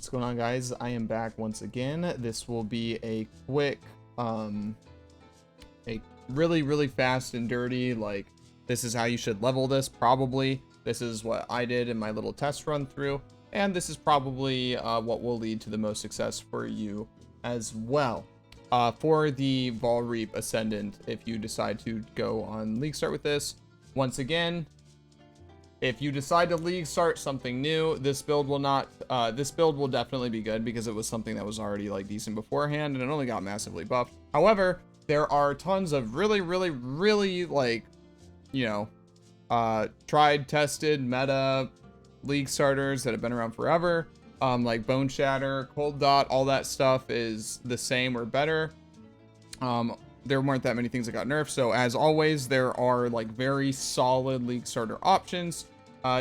What's going on, guys? I am back once again. This will be a quick, a really fast and dirty, like, this is how you should level this, probably. This is what I did in my little test run through, and this is probably what will lead to the most success for you as well. For the Vaal Reap Ascendant, if you decide to go on League Start with this, once again, if you decide to League Start something new, this build will not, this build will definitely be good because it was something that was already like decent beforehand and it only got massively buffed. However, there are tons of really like, you know, tried, tested, meta League starters that have been around forever. Like Bone Shatter, Cold Dot, all that stuff is the same or better. There weren't that many things that got nerfed, so as always, there are like very solid League starter options.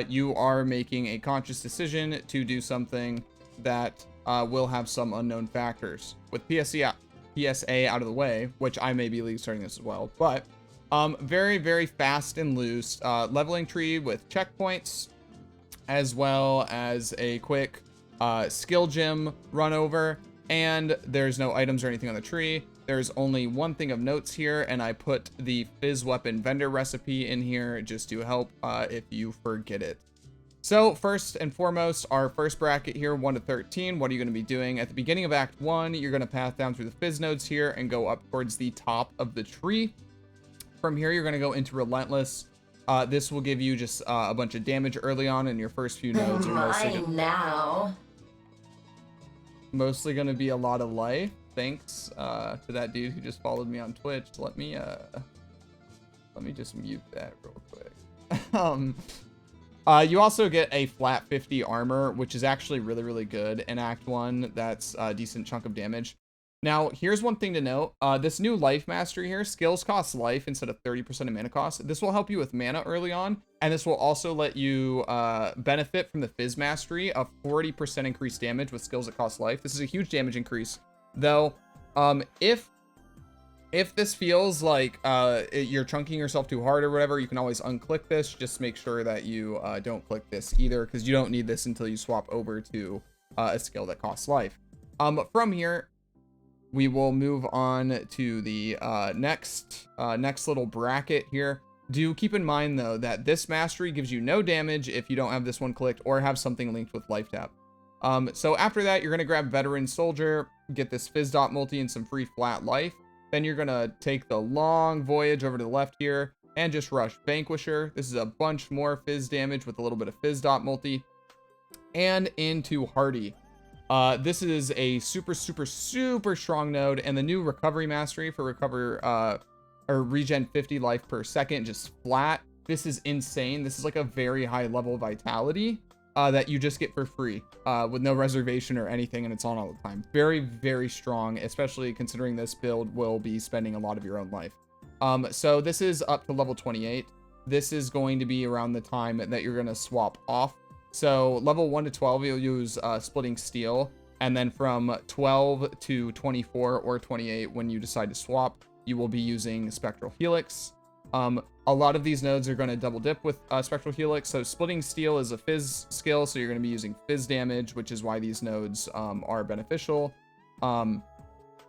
You are making a conscious decision to do something that will have some unknown factors. With PSA out of the way, which I may be League starting this as well, but very fast and loose leveling tree with checkpoints, as well as a quick skill gym run over, and there's no items or anything on the tree. There's only one thing of notes here, and I put the Phys weapon vendor recipe in here just to help if you forget it. So first and foremost, our first bracket here, 1 to 13. What are you going to be doing? At the beginning of Act 1, you're going to path down through the Phys nodes here and go up towards the top of the tree. From here, you're going to go into Relentless. This will give you just a bunch of damage early on, in your first few nodes are mostly going to be a lot of life. Thanks to that dude who just followed me on Twitch. Let me just mute that real quick. You also get a flat 50 armor, which is actually really good in Act 1. That's a decent chunk of damage. Now, here's one thing to note. This new life mastery here, skills cost life instead of 30% of mana cost. This will help you with mana early on, and this will also let you benefit from the Phys mastery of 40% increased damage with skills that cost life. This is a huge damage increase. Though, if this feels like you're chunking yourself too hard or whatever, you can always unclick this. Just make sure that you don't click this either, because you don't need this until you swap over to a skill that costs life. From here, we will move on to the next little bracket here. Do keep in mind, though, that this mastery gives you no damage if you don't have this one clicked or have something linked with life tap. So after that, you're going to grab Veteran Soldier, get this Phys dot multi and some free flat life. Then you're going to take the long voyage over to the left here and just rush Vanquisher. This is a bunch more Phys damage with a little bit of Phys dot multi. And into Hardy. This is a super strong node, and the new Recovery Mastery for or regen 50 life per second, just flat. This is insane. This is like a very high level vitality that you just get for free with no reservation or anything, and it's on all the time. Very strong, especially considering this build will be spending a lot of your own life. So this is up to level 28. This is going to be around the time that you're going to swap off. So level 1 to 12, you'll use Splitting Steel, and then from 12 to 24 or 28, when you decide to swap, you will be using Spectral Helix. A lot of these nodes are going to double dip with Spectral Helix. So Splitting Steel is a Phys skill, so you're going to be using Phys damage, which is why these nodes are beneficial. And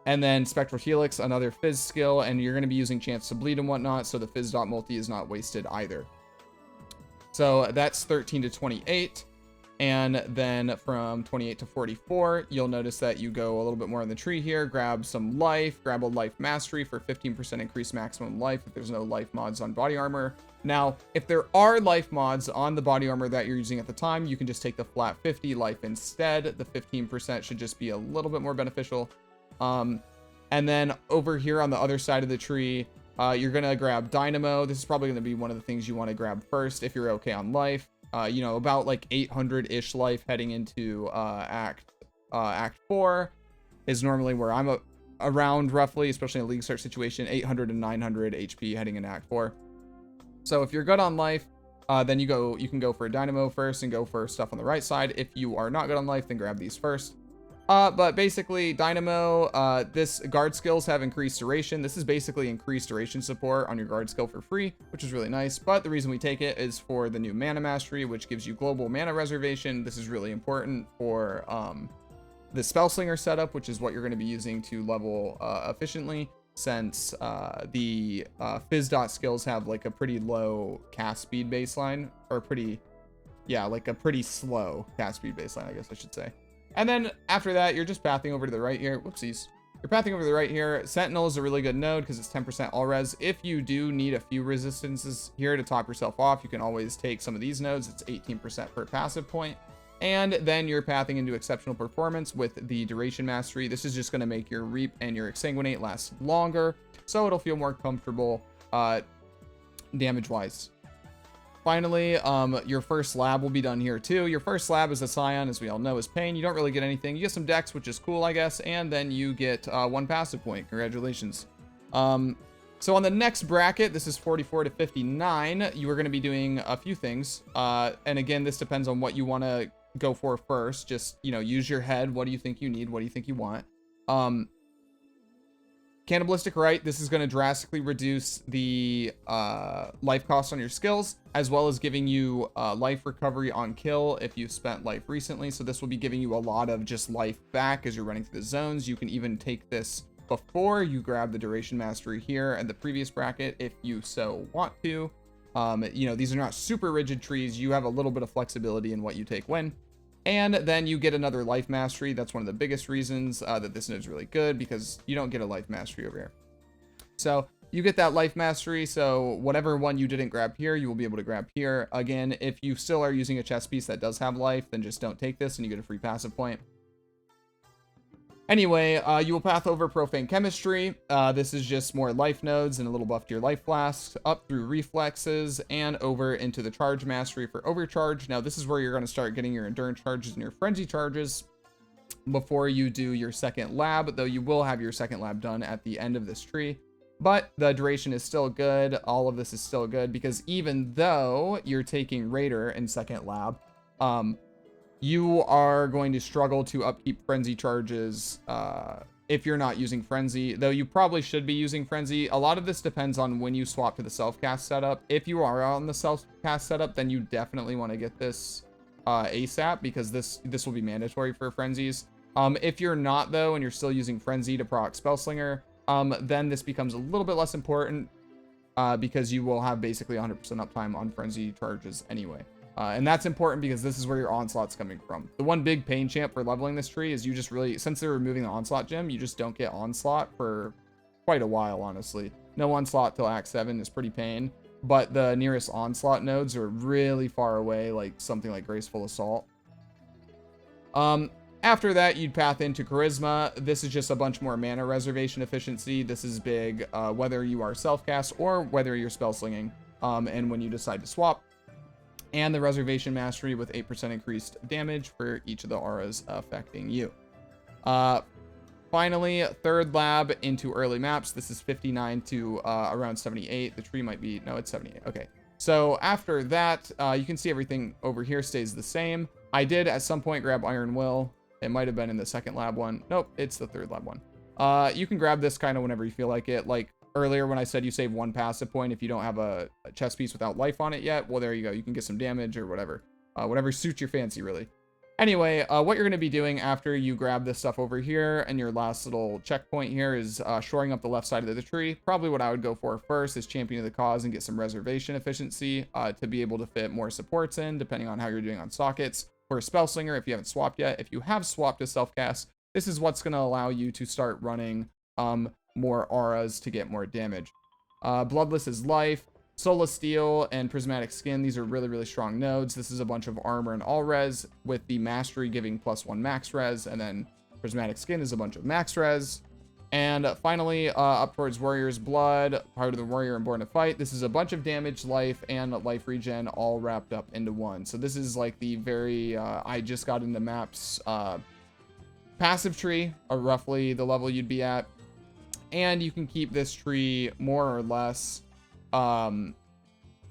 then Spectral Helix, another Phys skill, and you're going to be using Chance to Bleed and whatnot, so the Phys dot multi is not wasted either. So that's 13 to 28. And then from 28 to 44, you'll notice that you go a little bit more on the tree here, grab some life, grab a life mastery for 15% increased maximum life if there's no life mods on body armor. Now, if there are life mods on the body armor that you're using at the time, you can just take the flat 50 life instead. The 15% should just be a little bit more beneficial. And then over here on the other side of the tree, you're going to grab Dynamo. This is probably going to be one of the things you want to grab first if you're okay on life. You know, about like 800-ish life heading into Act 4 is normally where I'm around roughly, especially in a League Start situation, 800 and 900 HP heading into Act 4. So if you're good on life, then you can go for a Dynamo first and go for stuff on the right side. If you are not good on life, then grab these first. But basically, Dynamo, this guard skills have increased duration. This is basically increased duration support on your guard skill for free, which is really nice. But the reason we take it is for the new mana mastery, which gives you global mana reservation. This is really important for the Spellslinger setup, which is what you're going to be using to level efficiently, since the Phys skills have like a pretty low cast speed baseline, or pretty, yeah, like a pretty slow cast speed baseline, I guess I should say. And then after that, you're just pathing over to the right here. Whoopsies. You're pathing over to the right here. Sentinel is a really good node because it's 10% all res. If you do need a few resistances here to top yourself off, you can always take some of these nodes. It's 18% per passive point. And then you're pathing into exceptional performance with the duration mastery. This is just going to make your reap and your exsanguinate last longer, so it'll feel more comfortable damage wise. Finally, your first lab will be done here too. Your first lab is a Scion, as we all know, is pain. You don't really get anything. You get some dex, which is cool, I guess, and then you get 1 passive point. Congratulations. So on the next bracket, this is 44 to 59. You are going to be doing a few things, and again, this depends on what you want to go for first. Just, you know, use your head. What do you think you need? What do you think you want? Cannibalistic Rite, this is going to drastically reduce the life cost on your skills, as well as giving you life recovery on kill if you've spent life recently. So this will be giving you a lot of just life back as you're running through the zones. You can even take this before you grab the duration mastery here at the previous bracket if you so want to. You know, these are not super rigid trees. You have a little bit of flexibility in what you take when. And then you get another life mastery. That's one of the biggest reasons that this node is really good, because you don't get a life mastery over here. So you get that life mastery. So whatever one you didn't grab here, you will be able to grab here. Again, if you still are using a chess piece that does have life, then just don't take this and you get a free passive point. Anyway, you will path over Profane Chemistry. This is just more life nodes and a little buff to your life flasks, up through reflexes and over into the charge mastery for overcharge. Now, this is where you're going to start getting your endurance charges and your frenzy charges before you do your second lab, though you will have your second lab done at the end of this tree. But the duration is still good. All of this is still good because even though you're taking Raider in second lab, you are going to struggle to upkeep frenzy charges if you're not using frenzy, though you probably should be using frenzy. A lot of this depends on when you swap to the self-cast setup. If you are on the self-cast setup, then you definitely want to get this ASAP, because this will be mandatory for frenzies. If you're not, though, and you're still using frenzy to proc Spellslinger, then this becomes a little bit less important because you will have basically 100% uptime on frenzy charges anyway. And that's important because this is where your onslaught's coming from. The one big pain champ for leveling this tree is you just really, since they're removing the onslaught gem, you just don't get onslaught for quite a while, honestly. No onslaught till Act 7 is pretty pain, but the nearest onslaught nodes are really far away, like something like Graceful Assault. After that, you'd path into Charisma. This is just a bunch more mana reservation efficiency. This is big, whether you are self-cast or whether you're spell slinging, and when you decide to swap. And the Reservation Mastery with 8% increased damage for each of the auras affecting you. Finally, third lab into early maps. This is 59 to around 78. The tree might be, no, it's 78. Okay. So after that, you can see everything over here stays the same. I did at some point grab Iron Will. It might have been in the second lab one. Nope, it's the third lab one. You can grab this kind of whenever you feel like it. Like earlier when I said you save 1 passive point if you don't have a chess piece without life on it yet, well, there you go. You can get some damage or whatever. Whatever suits your fancy, really. Anyway, what you're going to be doing after you grab this stuff over here and your last little checkpoint here is shoring up the left side of the tree. Probably what I would go for first is Champion of the Cause and get some reservation efficiency to be able to fit more supports in, depending on how you're doing on sockets. For Spellslinger, if you haven't swapped yet, if you have swapped to self-cast, this is what's going to allow you to start running more auras to get more damage. Bloodless is life. Solar Steel and Prismatic Skin, these are really, really strong nodes. This is a bunch of armor and all res, with the Mastery giving +1 max res, and then Prismatic Skin is a bunch of max res. And finally, up towards Warrior's Blood, part of the Warrior and Born to Fight. This is a bunch of damage, life, and life regen all wrapped up into one. So this is like the very, I just got into maps passive tree, or roughly the level you'd be at. And you can keep this tree more or less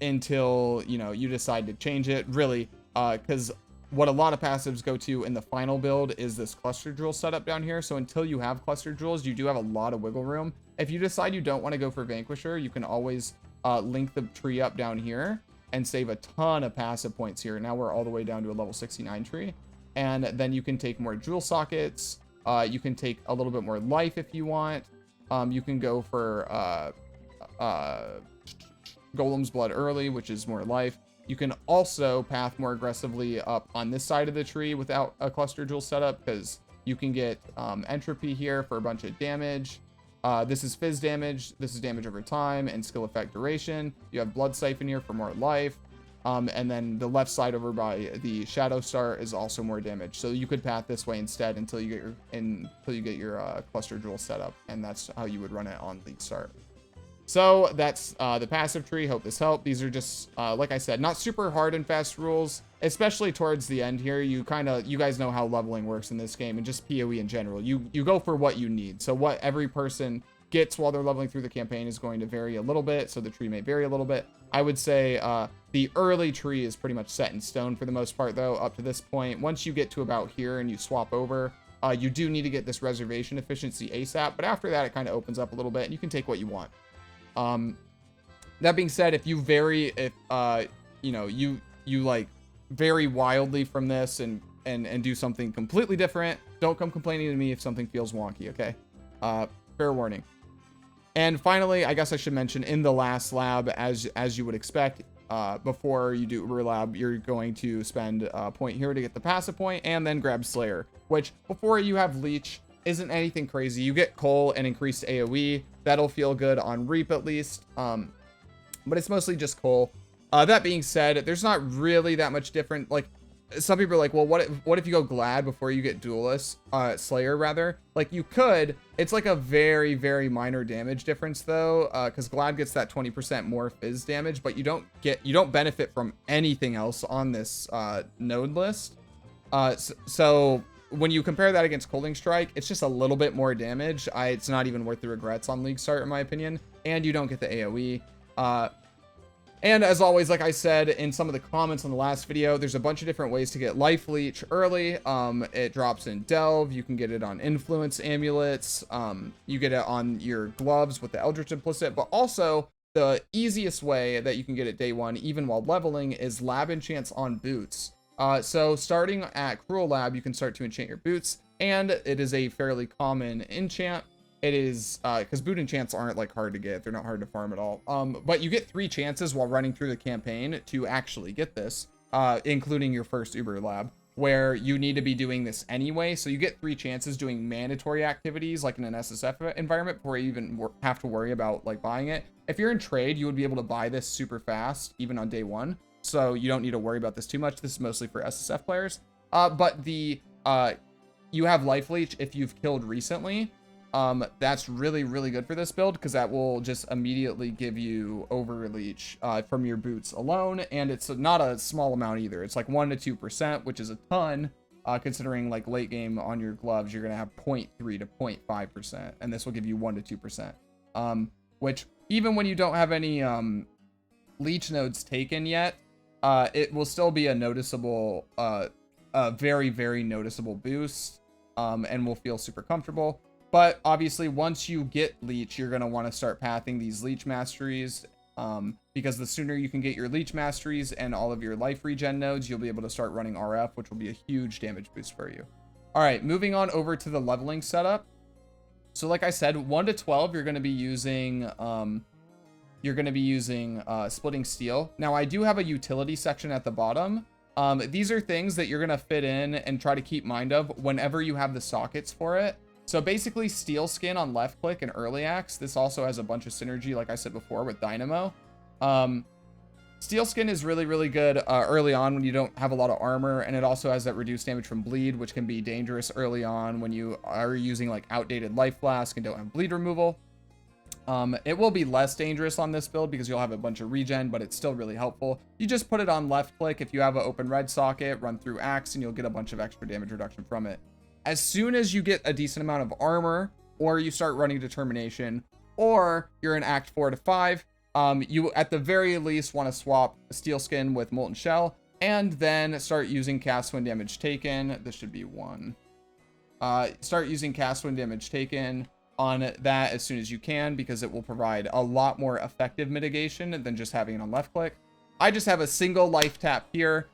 until, you know, you decide to change it, really, because what a lot of passives go to in the final build is this cluster jewel setup down here. So until you have cluster jewels, you do have a lot of wiggle room. If you decide you don't want to go for Vanquisher, you can always link the tree up down here and save a ton of passive points here. Now we're all the way down to a level 69 tree. and then you can take more jewel sockets. You can take a little bit more life if you want. You can go for Golem's Blood early, which is more life. You can also path more aggressively up on this side of the tree without a cluster jewel setup, because you can get entropy here for a bunch of damage. This is Phys damage. This is damage over time and skill effect duration. You have Blood Siphon here for more life. And then the left side over by the Shadow Star is also more damage. So you could path this way instead until you get your cluster jewel set up, and that's how you would run it on Leech Start. So that's the passive tree. Hope this helped. These are just like I said, not super hard and fast rules, especially towards the end here. You guys know how leveling works in this game, and just PoE in general. You go for what you need. So what every person gets while they're leveling through the campaign is going to vary a little bit. So the tree may vary a little bit. I would say the early tree is pretty much set in stone for the most part, though, up to this point. Once you get to about here and you swap over, you do need to get this reservation efficiency ASAP. But after that, it kind of opens up a little bit, and you can take what you want. That being said, if you vary, you know, you like vary wildly from this and do something completely different, don't come complaining to me if something feels wonky, okay? Fair warning. And finally, I guess I should mention, in the last lab, as you would expect, before you do Uber Lab, you're going to spend a point here to get the passive point, and then grab Slayer, which before you have Leech isn't anything crazy. You get Coal and increased AoE. That'll feel good on Reap at least. But it's mostly just Coal. That being said, there's not really that much different. Like, some people are like, well, what if you go Glad before you get Duelist, Slayer rather? Like, you could. It's like a very, very minor damage difference though, because Glad gets that 20% more Phys damage, but you don't benefit from anything else on this node list. So when you compare that against Colding Strike, it's just a little bit more damage. It's not even worth the regrets on League Start, in my opinion. And you don't get the AoE. And as always, like I said in some of the comments on the last video, there's a bunch of different ways to get Life Leech early. It drops in Delve. You can get it on Influence Amulets. You get it on your gloves with the Eldritch Implicit. But also, the easiest way that you can get it day one, even while leveling, is Lab Enchants on Boots. So starting at Cruel Lab, you can start to enchant your boots, and it is a fairly common enchant. It is, because boot enchants aren't like hard to get. They're not hard to farm at all. But you get 3 chances while running through the campaign to actually get this, including your first Uber Lab, where you need to be doing this anyway. So you get 3 chances doing mandatory activities like in an SSF environment before you even have to worry about like buying it. If you're in trade, you would be able to buy this super fast, even on day 1. So you don't need to worry about this too much. This is mostly for SSF players. But you have Life Leech if you've killed recently. That's really, really good for this build, because that will just immediately give you Overleech from your boots alone. And it's not a small amount either. It's like 1 to 2%, which is a ton, considering like late game on your gloves, you're going to have 0.3 to 0.5%. And this will give you 1 to 2%, which even when you don't have any Leech nodes taken yet, it will still be a noticeable, a very, very noticeable boost, and will feel super comfortable. But obviously, once you get Leech, you're going to want to start pathing these Leech Masteries, because the sooner you can get your Leech Masteries and all of your life regen nodes, you'll be able to start running RF, which will be a huge damage boost for you. All right, moving on over to the leveling setup. So like I said, 1 to 12, you're going to be using Splitting Steel. Now, I do have a utility section at the bottom. These are things that you're going to fit in and try to keep mind of whenever you have the sockets for it. So basically, Steel Skin on left click and early axe. This also has a bunch of synergy, like I said before, with Dynamo. Steel Skin is really, really good early on when you don't have a lot of armor, and it also has that reduced damage from bleed, which can be dangerous early on when you are using like outdated Life Flask and don't have bleed removal. It will be less dangerous on this build because you'll have a bunch of regen, but it's still really helpful. You just put it on left click if you have an open red socket, run through axe, and you'll get a bunch of extra damage reduction from it. As soon as you get a decent amount of armor, or you start running Determination, or you're in Act 4 to 5, you at the very least want to swap Steel Skin with Molten Shell, and then start using Cast When Damage Taken. This should be 1. Start using Cast When Damage Taken on that as soon as you can, because it will provide a lot more effective mitigation than just having it on left click. I just have a single life tap here.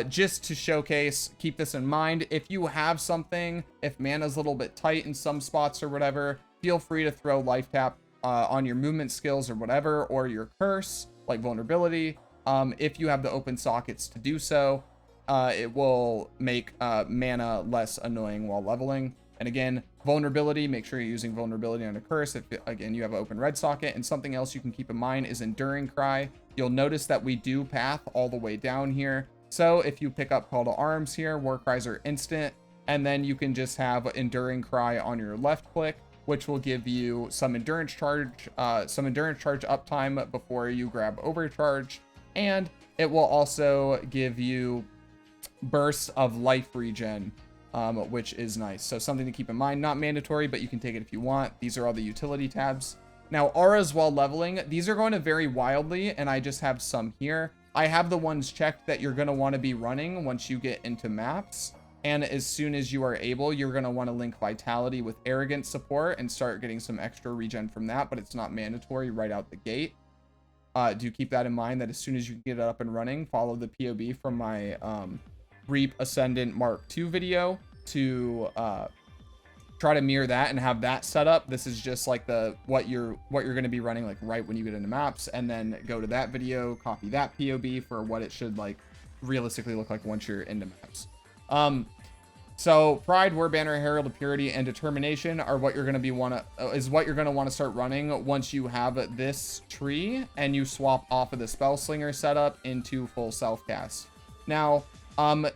just to showcase, keep this in mind. If you have something, if mana's a little bit tight in some spots or whatever, feel free to throw life tap on your movement skills or whatever, or your curse, like vulnerability. If you have the open sockets to do so, it will make mana less annoying while leveling. And again, vulnerability, make sure you're using vulnerability on a curse if, again, you have an open red socket. And something else you can keep in mind is Enduring Cry. You'll notice that we do path all the way down here. So if you pick up Call to Arms here, War Cries are instant. And then you can just have Enduring Cry on your left click, which will give you some endurance charge uptime before you grab Overcharge. And it will also give you bursts of life regen, which is nice. So something to keep in mind, not mandatory, but you can take it if you want. These are all the utility tabs. Now, auras while leveling, these are going to vary wildly, and I just have some here. I have the ones checked that you're going to want to be running once you get into maps. And as soon as you are able, you're going to want to link Vitality with Arrogant support and start getting some extra regen from that, but it's not mandatory right out the gate. Do keep that in mind, that as soon as you get it up and running, follow the POB from my Reap Ascendant Mark II video to try to mirror that and have that set up. This is just like what you're going to be running like right when you get into maps, and then go to that video, copy that POB for what it should like realistically look like once you're into maps. So Pride, War Banner, Herald of Purity, and Determination are what you're going to want to start running once you have this tree and you swap off of the Spellslinger setup into full self-cast. Now,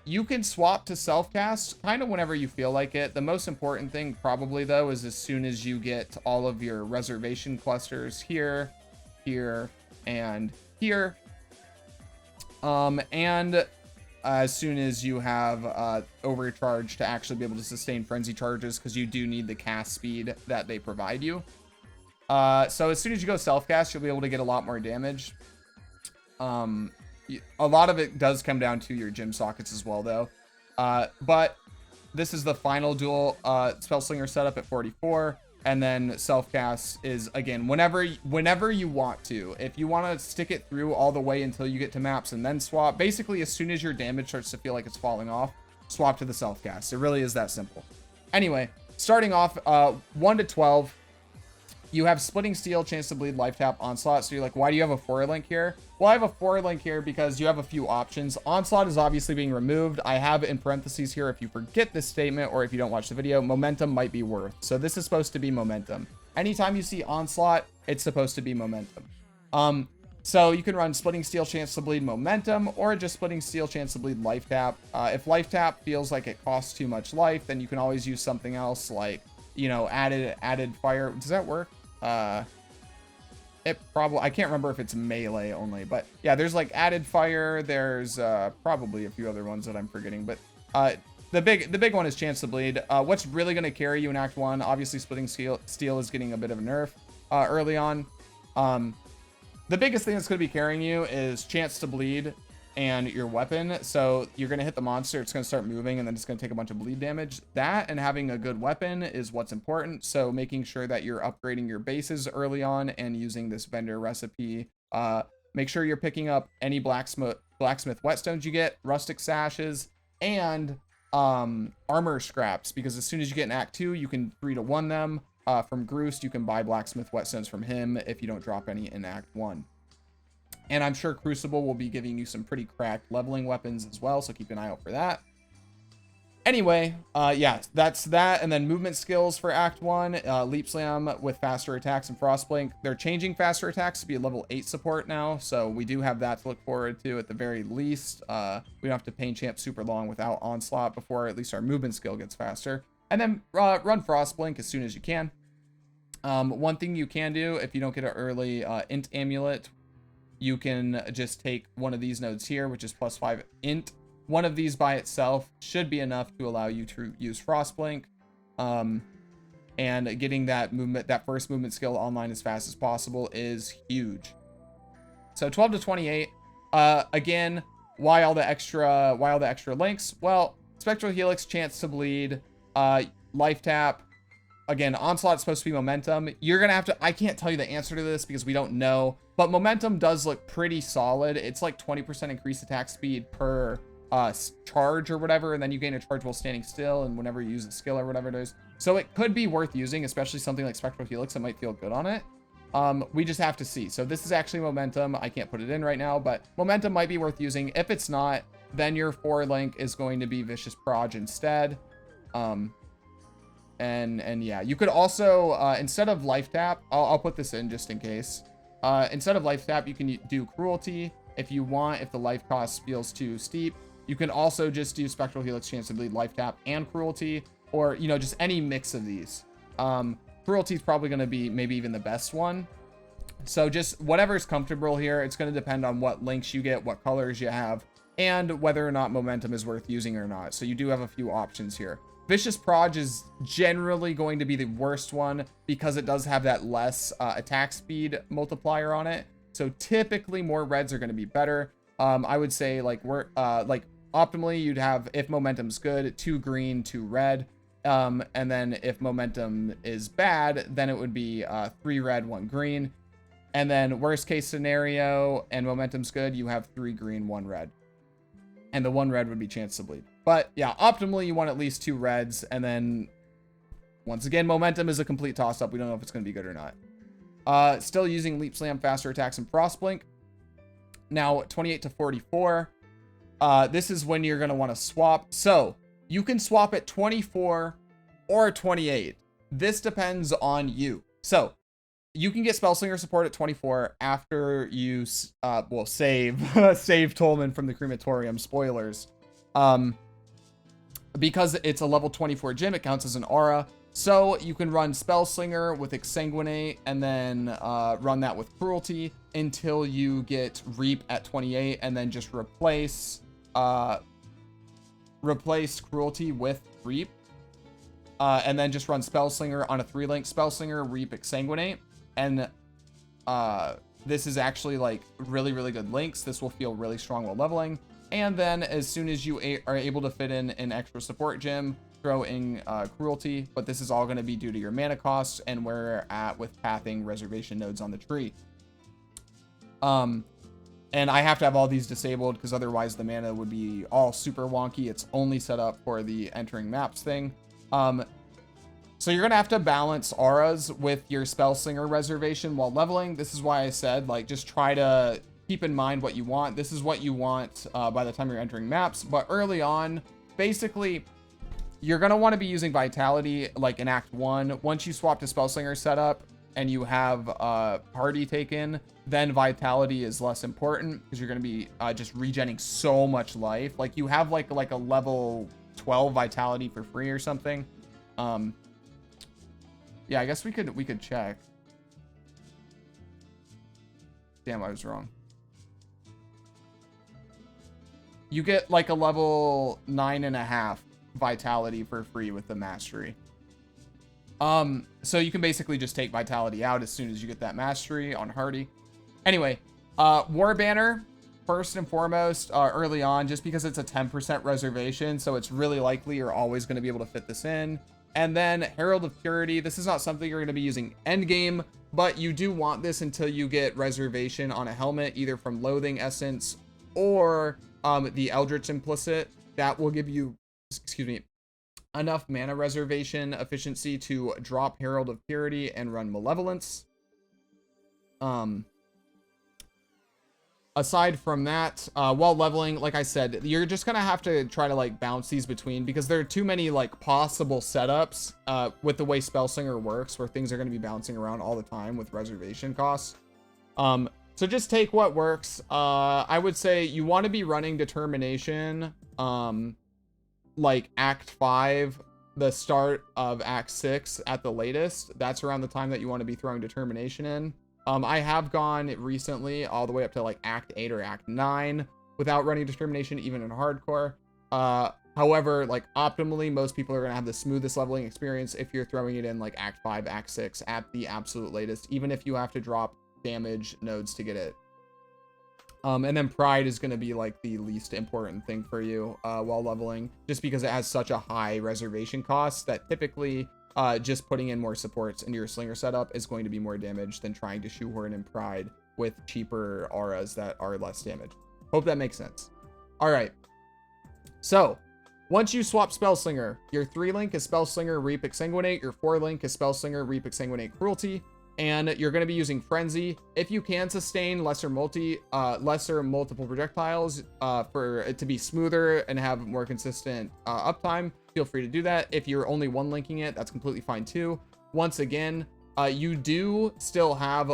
you can swap to self-cast kind of whenever you feel like it. The most important thing probably though is as soon as you get all of your reservation clusters here, here, and here. And as soon as you have Overcharge to actually be able to sustain frenzy charges, because you do need the cast speed that they provide you. So as soon as you go self-cast, you'll be able to get a lot more damage. A lot of it does come down to your gym sockets as well, though. But this is the final dual Spellslinger setup at 44. And then self-cast is, again, whenever you want to. If you want to stick it through all the way until you get to maps and then swap, basically as soon as your damage starts to feel like it's falling off, swap to the self-cast. It really is that simple. Anyway, starting off 1 to 12, you have Splitting Steel, Chance to Bleed, Life Tap, Onslaught. So you're like, why do you have a 4 link here? Well, I have a 4 link here because you have a few options. Onslaught is obviously being removed. I have in parentheses here, if you forget this statement or if you don't watch the video, momentum might be worth. So this is supposed to be momentum. Anytime you see Onslaught, it's supposed to be momentum. So you can run Splitting Steel, Chance to Bleed, momentum, or just Splitting Steel, Chance to Bleed, Life Tap. If Life Tap feels like it costs too much life, then you can always use something else like, you know, added fire. Does that work? It probably, I can't remember if it's melee only, but yeah, there's like added fire. There's probably a few other ones that I'm forgetting, but the big one is Chance to Bleed. What's really going to carry you in Act 1? Obviously, Splitting Steel is getting a bit of a nerf early on. The biggest thing that's going to be carrying you is Chance to Bleed and your weapon. So you're going to hit the monster, it's going to start moving, and then it's going to take a bunch of bleed damage. That and having a good weapon is what's important. So making sure that you're upgrading your bases early on and using this vendor recipe. Make sure you're picking up any blacksmith whetstones you get, rustic sashes, and armor scraps, because as soon as you get in Act 2, you can 3-to-1 them. From Groost, you can buy blacksmith whetstones from him if you don't drop any in Act 1. And I'm sure Crucible will be giving you some pretty cracked leveling weapons as well, so keep an eye out for that. Anyway, yeah, that's that. And then movement skills for Act 1. Leap Slam with faster attacks and Frostblink. They're changing faster attacks to be a level 8 support now, so we do have that to look forward to at the very least. We don't have to pain champ super long without Onslaught before at least our movement skill gets faster. And then run Frostblink as soon as you can. One thing you can do if you don't get an early Int Amulet, you can just take one of these nodes here, which is +5 int. One of these by itself should be enough to allow you to use Frostblink. And getting that first movement skill online as fast as possible is huge. So 12 to 28. Again, why all the extra links? Well, Spectral Helix, Chance to Bleed, Life Tap. Again, Onslaught's supposed to be momentum. You're gonna have to, I can't tell you the answer to this because we don't know, but momentum does look pretty solid. It's like 20% increased attack speed per charge or whatever, and then you gain a charge while standing still, and whenever you use a skill or whatever it is. So it could be worth using, especially something like Spectral Helix that might feel good on it. We just have to see. So this is actually momentum. I can't put it in right now, but momentum might be worth using. If it's not, then your 4 link is going to be Vicious Proj instead. And yeah, you could also, instead of life tap, I'll put this in just in case. Instead of life tap, you can do Cruelty if you want, if the life cost feels too steep. You can also just do Spectral Helix, Chance to Bleed, life tap, and Cruelty, or, you know, just any mix of these. Cruelty is probably going to be maybe even the best one. So just whatever's comfortable here. It's going to depend on what links you get, what colors you have, and whether or not momentum is worth using or not. So you do have a few options here. Vicious Proj is generally going to be the worst one because it does have that less attack speed multiplier on it. So typically more reds are going to be better. I would say like optimally you'd have, if momentum's good, 2 green, 2 red. And then if momentum is bad, then it would be 3 red, 1 green. And then worst case scenario and momentum's good, you have 3 green, 1 red. And the 1 red would be Chance to Bleed. But yeah, optimally you want at least 2 reds. And then once again, momentum is a complete toss up. We don't know if it's going to be good or not. Still using Leap Slam, faster attacks, and Frostblink. Now 28 to 44. This is when you're going to want to swap. So you can swap at 24 or 28. This depends on you. So you can get Spellslinger support at 24 after you save Tolman from the crematorium. Spoilers. Because it's a level 24 gym, it counts as an aura. So you can run Spellslinger with Exsanguinate and then run that with Cruelty until you get Reap at 28, and then just replace Cruelty with Reap. And then just run Spellslinger on a 3-link Spellslinger, Reap, Exsanguinate. And this is actually like really, really good links. This will feel really strong while leveling. And then as soon as you are able to fit in an extra support gym, throw in Cruelty. But this is all going to be due to your mana costs and where you're at with pathing reservation nodes on the tree. And I have to have all these disabled because otherwise the mana would be all super wonky. It's only set up for the entering maps thing. So you're going to have to balance auras with your Spellslinger reservation while leveling. This is why I said, like, just try to keep in mind what you want. This is what you want by the time you're entering maps. But early on, basically, you're going to want to be using Vitality like in Act 1. Once you swap to Spellslinger setup and you have Party taken, then Vitality is less important because you're going to be just regenning so much life. Like you have like a level 12 Vitality for free or something. Yeah, I guess we could check. Damn, I was wrong. You get like a level 9.5 Vitality for free with the Mastery. So you can basically just take Vitality out as soon as you get that Mastery on Hardy. Anyway, War Banner, first and foremost, early on, just because it's a 10% reservation, so it's really likely you're always going to be able to fit this in. And then Herald of Purity, this is not something you're going to be using endgame, but you do want this until you get reservation on a helmet, either from Loathing Essence or the Eldritch Implicit. That will give you, excuse me, enough mana reservation efficiency to drop Herald of Purity and run Malevolence. Aside from that, while leveling, like I said, you're just gonna have to try to like bounce these between because there are too many like possible setups with the way Spellslinger works where things are gonna be bouncing around all the time with reservation costs. So just take what works. I would say you want to be running Determination like Act 5, the start of Act 6 at the latest. That's around the time that you want to be throwing Determination in. I have gone recently all the way up to like Act 8 or Act 9 without running Determination, even in hardcore. However, like optimally, most people are going to have the smoothest leveling experience if you're throwing it in like Act 5, Act 6 at the absolute latest, even if you have to drop damage nodes to get it. And then Pride is going to be like the least important thing for you while leveling, just because it has such a high reservation cost that typically just putting in more supports into your Slinger setup is going to be more damage than trying to shoehorn in Pride with cheaper auras that are less damage. Hope that makes sense. All right. So once you swap Spellslinger, your 3-link is Spellslinger, Reap, Exsanguinate. Your 4-link is Spellslinger, Reap, Exsanguinate, Cruelty. And you're going to be using Frenzy. If you can sustain lesser multiple projectiles for it to be smoother and have more consistent uptime, feel free to do that. If you're only 1-linking it, that's completely fine too. Once again, you do still have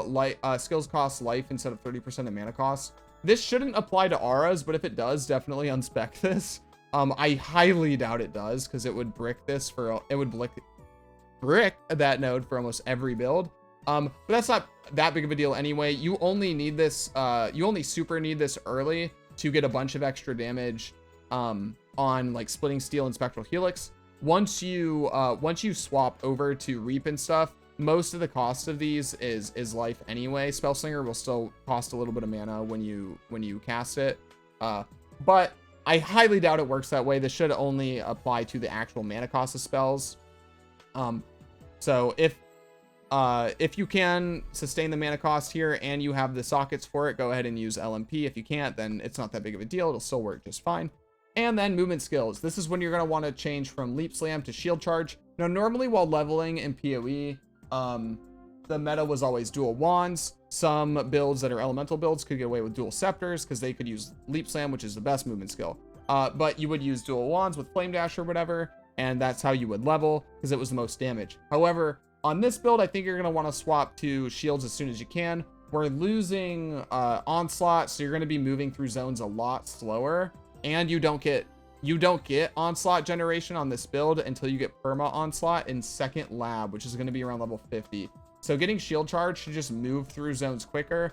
skills cost life instead of 30% of mana cost. This shouldn't apply to auras, but if it does, definitely unspec this. I highly doubt it does, because it would brick this brick that node for almost every build. But that's not that big of a deal anyway. You only need this, you only super need this early to get a bunch of extra damage on like Splitting Steel and Spectral Helix. Once you swap over to Reap and stuff, most of the cost of these is life anyway. Spellslinger will still cost a little bit of mana when you cast it, but I highly doubt it works that way. This should only apply to the actual mana cost of spells. So if you can sustain the mana cost here and you have the sockets for it, go ahead and use LMP. If you can't, then it's not that big of a deal. It'll still work just fine. And then movement skills. This is when you're going to want to change from Leap Slam to Shield Charge. Now, normally while leveling in PoE, the meta was always dual wands. Some builds that are elemental builds could get away with dual scepters because they could use Leap Slam, which is the best movement skill. But you would use dual wands with Flame Dash or whatever, and that's how you would level because it was the most damage. However, on this build, I think you're going to want to swap to shields as soon as you can. We're losing Onslaught, so you're going to be moving through zones a lot slower, and you don't get Onslaught generation on this build until you get Perma Onslaught in second lab, which is going to be around level 50. So getting Shield Charge to just move through zones quicker,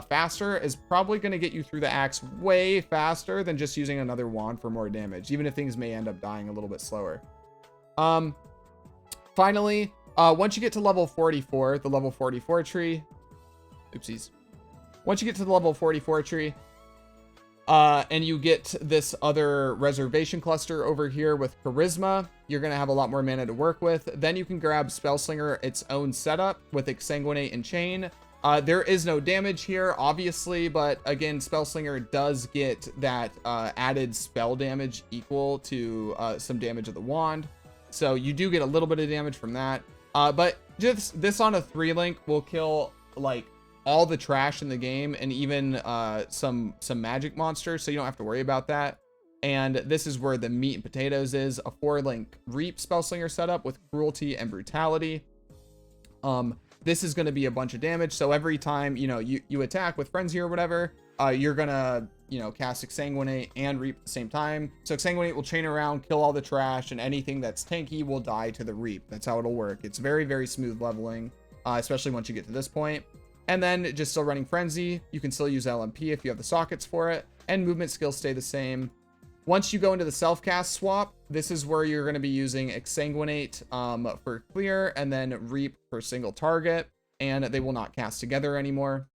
faster, is probably going to get you through the axe way faster than just using another wand for more damage, even if things may end up dying a little bit slower. Finally, once you get to level 44, the level 44 tree, oopsies. Once you get to the level 44 tree, and you get this other reservation cluster over here with Charisma, you're going to have a lot more mana to work with. Then you can grab Spellslinger, its own setup with Exsanguinate and Chain. There is no damage here, obviously, but again, Spellslinger does get that added spell damage equal to some damage of the wand. So you do get a little bit of damage from that. But just this on a 3-link will kill like all the trash in the game and even some magic monsters, so you don't have to worry about that. And this is where the meat and potatoes is. A 4-link Reap Spellslinger setup with Cruelty and Brutality. This is going to be a bunch of damage, so every time you attack with Frenzy or whatever, you're gonna cast Exsanguinate and Reap at the same time. So Exsanguinate will chain around, kill all the trash, and anything that's tanky will die to the Reap. That's how it'll work. It's very, very smooth leveling, especially once you get to this point. And then just still running Frenzy, you can still use LMP if you have the sockets for it, and movement skills stay the same. Once you go into the self-cast swap, this is where you're going to be using Exsanguinate for clear, and then Reap for single target, and they will not cast together anymore.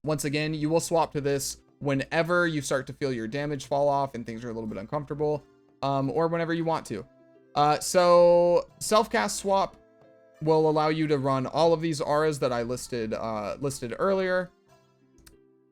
Once again, you will swap to this whenever you start to feel your damage fall off and things are a little bit uncomfortable, or whenever you want to. So self-cast swap will allow you to run all of these auras that I listed earlier.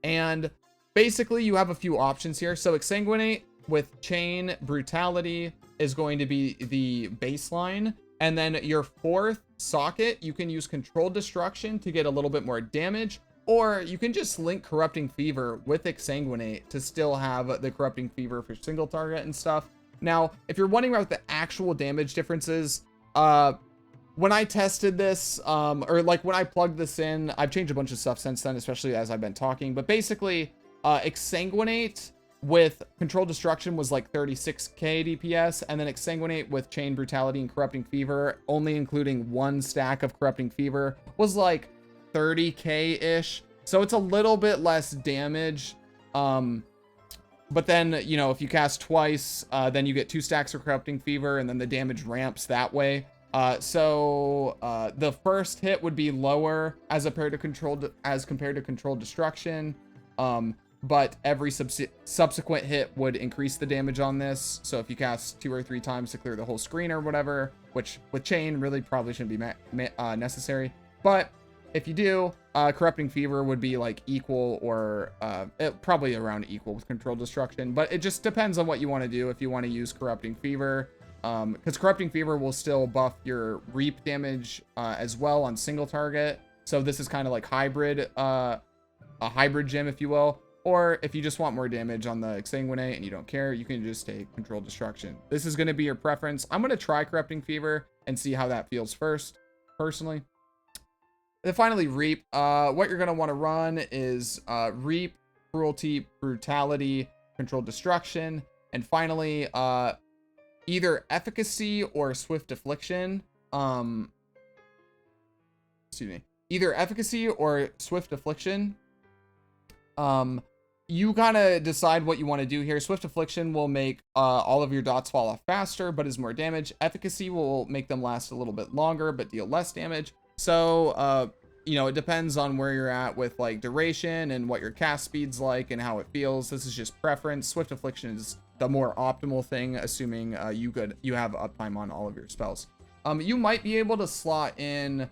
And basically you have a few options here. So Exsanguinate with Chain Brutality is going to be the baseline. And then your 4th socket, you can use Controlled Destruction to get a little bit more damage. Or you can just link Corrupting Fever with Exsanguinate to still have the Corrupting Fever for single target and stuff. Now, if you're wondering about the actual damage differences, when I tested this, or like when I plugged this in, I've changed a bunch of stuff since then, especially as I've been talking. But basically, Exsanguinate with Controlled Destruction was like 36k DPS, and then Exsanguinate with Chain Brutality and Corrupting Fever, only including 1 stack of Corrupting Fever, was like 30k-ish. So it's a little bit less damage. But then, if you cast twice, then you get 2 stacks of Corrupting Fever, and then the damage ramps that way. So the first hit would be lower as compared to Controlled Destruction. But every subsequent hit would increase the damage on this. So if you cast 2 or 3 times to clear the whole screen or whatever, which with Chain really probably shouldn't be necessary. But If you do, Corrupting Fever would be like equal or probably around equal with Controlled Destruction, but it just depends on what you want to do. If you want to use Corrupting Fever, because Corrupting Fever will still buff your Reap damage as well on single target. So this is kind of like hybrid, a hybrid gem, if you will. Or if you just want more damage on the Exsanguinate and you don't care, you can just take Controlled Destruction. This is going to be your preference. I'm going to try Corrupting Fever and see how that feels first, personally. Then finally, Reap. What you're going to want to run is Reap, Cruelty, Brutality, Controlled Destruction, and finally, either Efficacy or Swift Affliction. Excuse me. Either Efficacy or Swift Affliction. You gotta decide what you want to do here. Swift Affliction will make all of your dots fall off faster, but is more damage. Efficacy will make them last a little bit longer, but deal less damage. So, you know, it depends on where you're at with like duration and what your cast speed's like and how it feels. This is just preference. Swift Affliction is the more optimal thing, assuming you have uptime on all of your spells. You might be able to slot in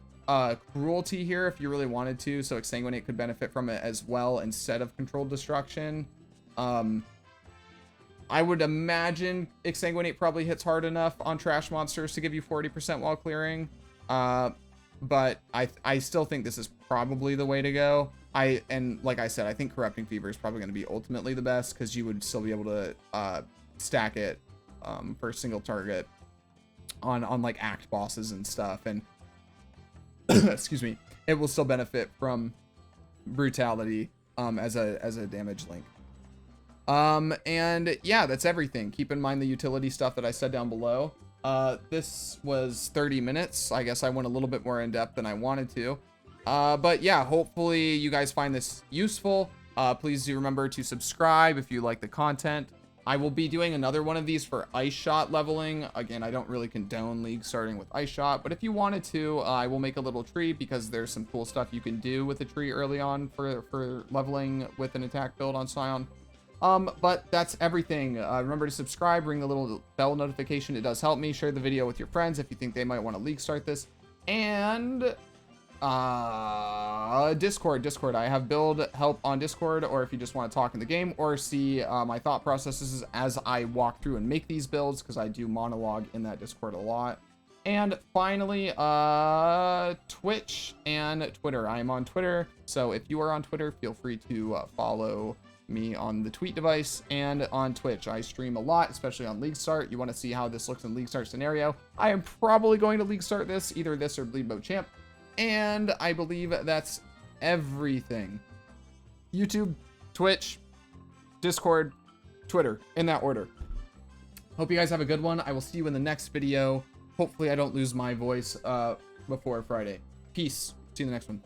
Cruelty here if you really wanted to, so Exsanguinate could benefit from it as well instead of Controlled Destruction. I would imagine Exsanguinate probably hits hard enough on trash monsters to give you 40% while clearing, but I still think this is probably the way to go. And like I said, I think Corrupting Fever is probably going to be ultimately the best, because you would still be able to stack it for a single target on like act bosses and stuff, and excuse me, it will still benefit from Brutality as a damage link. And yeah, that's everything. Keep in mind the utility stuff that I said down below. This was 30 minutes. I guess I went a little bit more in depth than I wanted to. But yeah, hopefully you guys find this useful. Please do remember to subscribe if you like the content. I will be doing another one of these for Ice Shot leveling. Again, I don't really condone League starting with Ice Shot, but if you wanted to, I will make a little tree, because there's some cool stuff you can do with the tree early on for leveling with an attack build on Scion. But that's everything. Remember to subscribe, ring the little bell notification. It does help me. Share the video with your friends if you think they might want to League start this. And Discord. I have build help on Discord, or if you just want to talk in the game or see my thought processes as I walk through and make these builds, because I do monologue in that Discord a lot. And finally, Twitch and Twitter. I am on Twitter, so if you are on Twitter, feel free to follow me on the tweet device. And on Twitch, I stream a lot, especially on League Start. You want to see how this looks in League Start scenario. I am probably going to League Start this, either this or Bleed Mode Champ. And I believe that's everything. YouTube, Twitch, Discord, Twitter, in that order. Hope you guys have a good one. I will see you in the next video. Hopefully I don't lose my voice before Friday. Peace. See you in the next one.